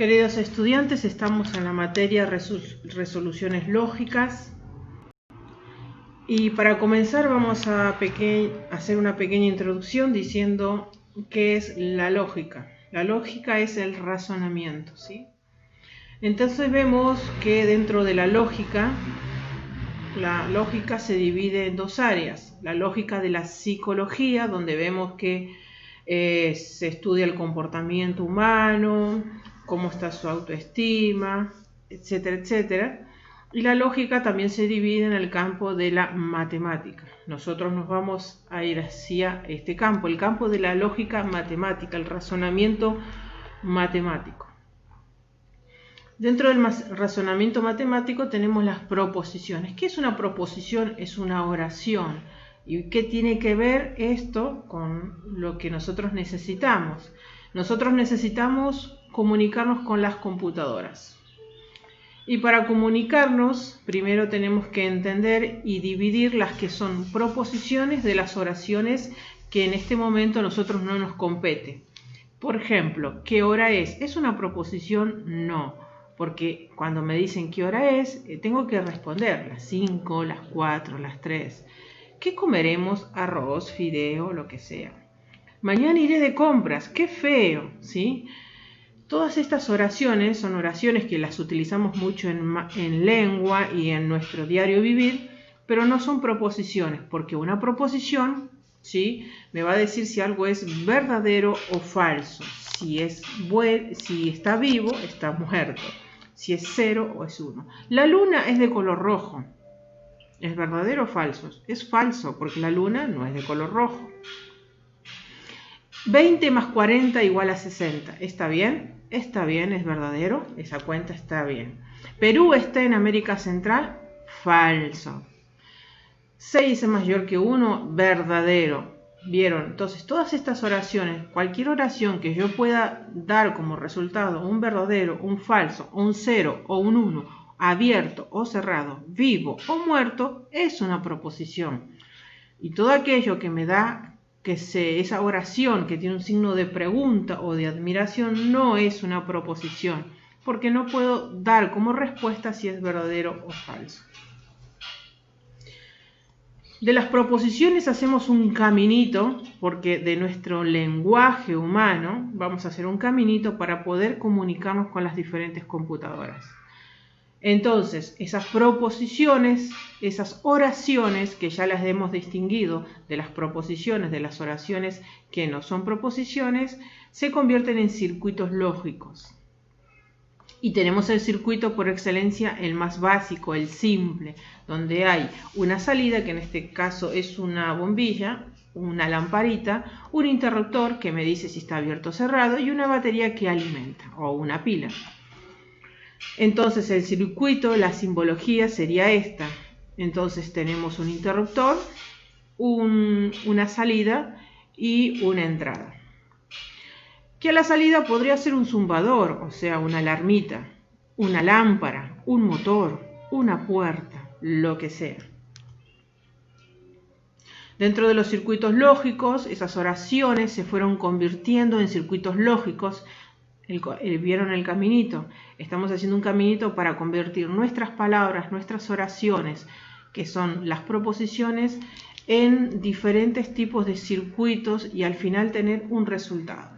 Queridos estudiantes, estamos en la materia resoluciones lógicas y para comenzar vamos a hacer una pequeña introducción diciendo qué es la lógica. La lógica es el razonamiento, ¿sí? Entonces vemos que dentro de la lógica se divide en dos áreas. La lógica de la psicología, donde vemos que se estudia el comportamiento humano, cómo está su autoestima, etcétera, etcétera. Y la lógica también se divide en el campo de la matemática. Nosotros nos vamos a ir hacia este campo, el campo de la lógica matemática, el razonamiento matemático. Dentro del razonamiento matemático tenemos las proposiciones. ¿Qué es una proposición? Es una oración. ¿Y qué tiene que ver esto con lo que nosotros necesitamos? Nosotros necesitamos comunicarnos con las computadoras. Y para comunicarnos, primero tenemos que entender y dividir las que son proposiciones de las oraciones que en este momento a nosotros no nos compete. Por ejemplo, ¿qué hora es? ¿Es una proposición? No, porque cuando me dicen qué hora es, tengo que responder las 5, las 4, las 3. ¿Qué comeremos? Arroz, fideo, lo que sea. Mañana iré de compras. ¡Qué feo! ¿Sí? Todas estas oraciones son oraciones que las utilizamos mucho en lengua y en nuestro diario vivir, pero no son proposiciones, porque una proposición, ¿sí?, me va a decir si algo es verdadero o falso. Si está vivo, está muerto. Si es 0 o es 1. La luna es de color rojo. ¿Es verdadero o falso? Es falso, porque la luna no es de color rojo. 20 más 40 igual a 60. ¿Está bien? Está bien, es verdadero. Esa cuenta está bien. ¿Perú está en América Central? Falso. 6 es mayor que 1, verdadero. ¿Vieron? Entonces, todas estas oraciones, cualquier oración que yo pueda dar como resultado un verdadero, un falso, un 0 o un 1, abierto o cerrado, vivo o muerto, es una proposición. Y todo aquello que me da esa oración que tiene un signo de pregunta o de admiración no es una proposición, porque no puedo dar como respuesta si es verdadero o falso. De las proposiciones hacemos un caminito, porque de nuestro lenguaje humano vamos a hacer un caminito para poder comunicarnos con las diferentes computadoras. Entonces, esas proposiciones, esas oraciones que ya las hemos distinguido de las proposiciones, de las oraciones que no son proposiciones, se convierten en circuitos lógicos. Y tenemos el circuito por excelencia, el más básico, el simple, donde hay una salida, que en este caso es una bombilla, una lamparita, un interruptor que me dice si está abierto o cerrado y una batería que alimenta, o una pila. Entonces el circuito, la simbología sería esta. Entonces tenemos un interruptor, una salida y una entrada. Que a la salida podría ser un zumbador, o sea, una alarmita, una lámpara, un motor, una puerta, lo que sea. Dentro de los circuitos lógicos, esas oraciones se fueron convirtiendo en circuitos lógicos. ¿Vieron el caminito? Estamos haciendo un caminito para convertir nuestras palabras, nuestras oraciones, que son las proposiciones, en diferentes tipos de circuitos y al final tener un resultado.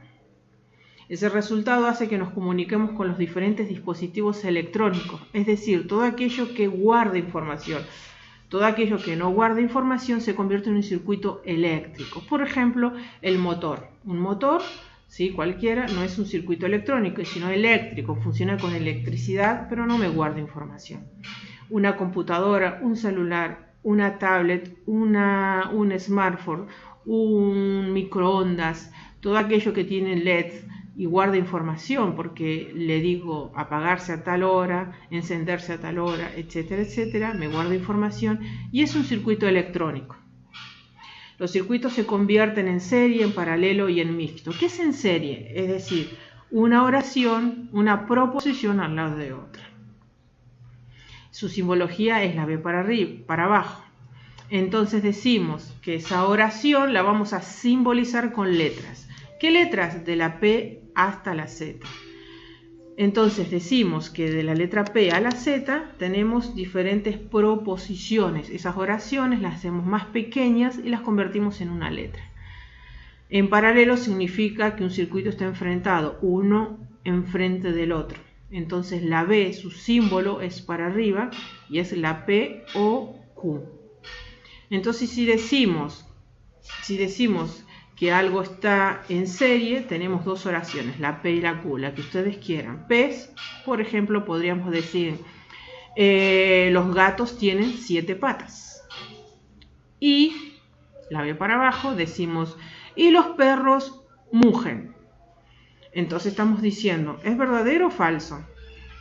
Ese resultado hace que nos comuniquemos con los diferentes dispositivos electrónicos, es decir, todo aquello que guarda información. Todo aquello que no guarda información se convierte en un circuito eléctrico. Por ejemplo, el motor. Un motor, ¿sí?, cualquiera, no es un circuito electrónico, sino eléctrico. Funciona con electricidad, pero no me guarda información. Una computadora, un celular, una tablet, un smartphone, un microondas, todo aquello que tiene LED y guarda información, porque le digo apagarse a tal hora, encenderse a tal hora, etcétera, etcétera, me guarda información y es un circuito electrónico. Los circuitos se convierten en serie, en paralelo y en mixto. ¿Qué es en serie? Es decir, una oración, una proposición al lado de otra. Su simbología es la B para arriba, para abajo. Entonces decimos que esa oración la vamos a simbolizar con letras. ¿Qué letras? De la P hasta la Z. Entonces decimos que de la letra P a la Z tenemos diferentes proposiciones. Esas oraciones las hacemos más pequeñas y las convertimos en una letra. En paralelo significa que un circuito está enfrentado, uno enfrente del otro. Entonces la B, su símbolo es para arriba y es la P o Q. Entonces si decimos que algo está en serie, tenemos dos oraciones, la P y la Q, la que ustedes quieran. P, por ejemplo, podríamos decir, los gatos tienen 7 patas. Y la B para abajo decimos, y los perros mugen. Entonces estamos diciendo, ¿es verdadero o falso?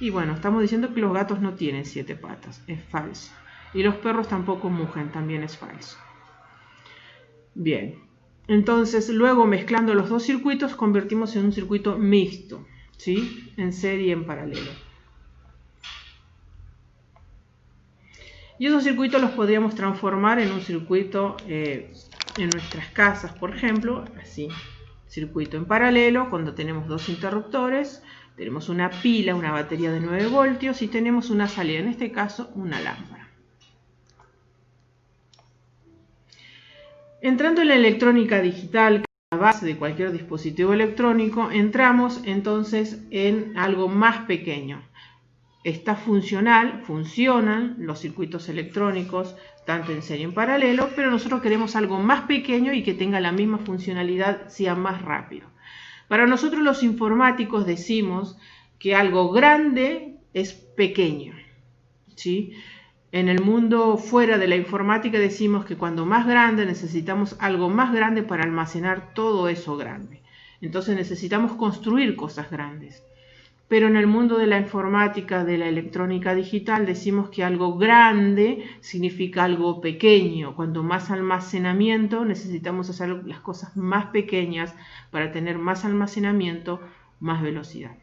Y bueno, estamos diciendo que los gatos no tienen 7 patas, es falso. Y los perros tampoco mugen, también es falso. Bien, entonces luego mezclando los dos circuitos convertimos en un circuito mixto, ¿sí? En serie y en paralelo. Y esos circuitos los podríamos transformar en un circuito en nuestras casas, por ejemplo, así. Circuito en paralelo, cuando tenemos dos interruptores, tenemos una pila, una batería de 9 voltios y tenemos una salida, en este caso una lámpara. Entrando en la electrónica digital, que es la base de cualquier dispositivo electrónico, entramos entonces en algo más pequeño. Está funcionan los circuitos electrónicos tanto en serie y en paralelo, pero nosotros queremos algo más pequeño y que tenga la misma funcionalidad, sea más rápido. Para nosotros los informáticos decimos que algo grande es pequeño, ¿sí? En el mundo fuera de la informática decimos que cuando más grande necesitamos algo más grande para almacenar todo eso grande. Entonces necesitamos construir cosas grandes. Pero en el mundo de la informática, de la electrónica digital, decimos que algo grande significa algo pequeño. Cuanto más almacenamiento, necesitamos hacer las cosas más pequeñas para tener más almacenamiento, más velocidad.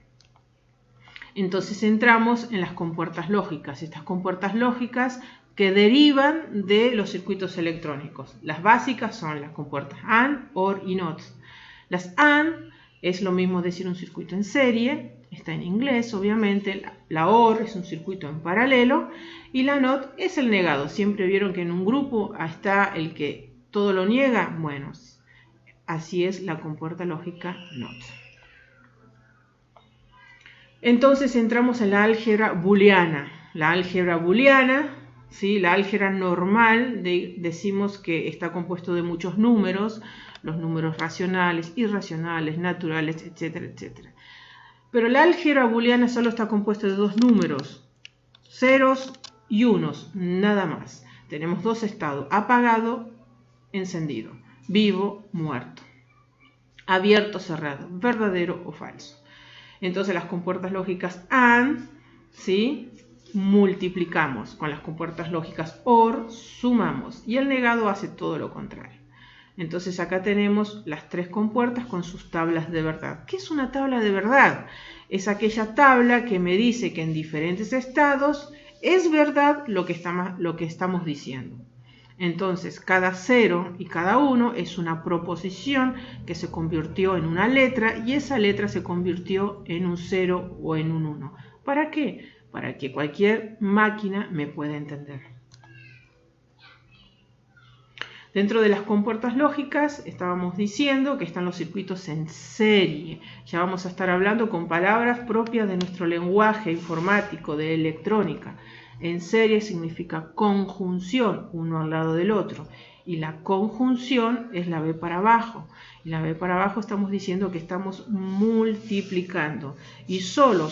Entonces entramos en las compuertas lógicas. Estas compuertas lógicas que derivan de los circuitos electrónicos. Las básicas son las compuertas AND, OR y NOT. Las AND es lo mismo decir un circuito en serie. Está en inglés, obviamente. La OR es un circuito en paralelo y la NOT es el negado. Siempre vieron que en un grupo está el que todo lo niega. Bueno, así es la compuerta lógica NOT. Entonces entramos en la álgebra booleana. La álgebra booleana, ¿sí? La álgebra normal, decimos que está compuesto de muchos números, los números racionales, irracionales, naturales, etcétera, etcétera. Pero la álgebra booleana solo está compuesta de dos números, ceros y unos, nada más. Tenemos dos estados, apagado, encendido, vivo, muerto, abierto, cerrado, verdadero o falso. Entonces las compuertas lógicas AND, ¿sí? Multiplicamos. Con las compuertas lógicas OR, sumamos. Y el negado hace todo lo contrario. Entonces acá tenemos las tres compuertas con sus tablas de verdad. ¿Qué es una tabla de verdad? Es aquella tabla que me dice que en diferentes estados es verdad lo que estamos diciendo. Entonces cada 0 y cada 1 es una proposición que se convirtió en una letra y esa letra se convirtió en un 0 o en un 1. ¿Para qué? Para que cualquier máquina me pueda entender. Dentro de las compuertas lógicas estábamos diciendo que están los circuitos en serie. Ya vamos a estar hablando con palabras propias de nuestro lenguaje informático, de electrónica. En serie significa conjunción, uno al lado del otro. Y la conjunción es la B para abajo. Y la B para abajo estamos diciendo que estamos multiplicando. Y solo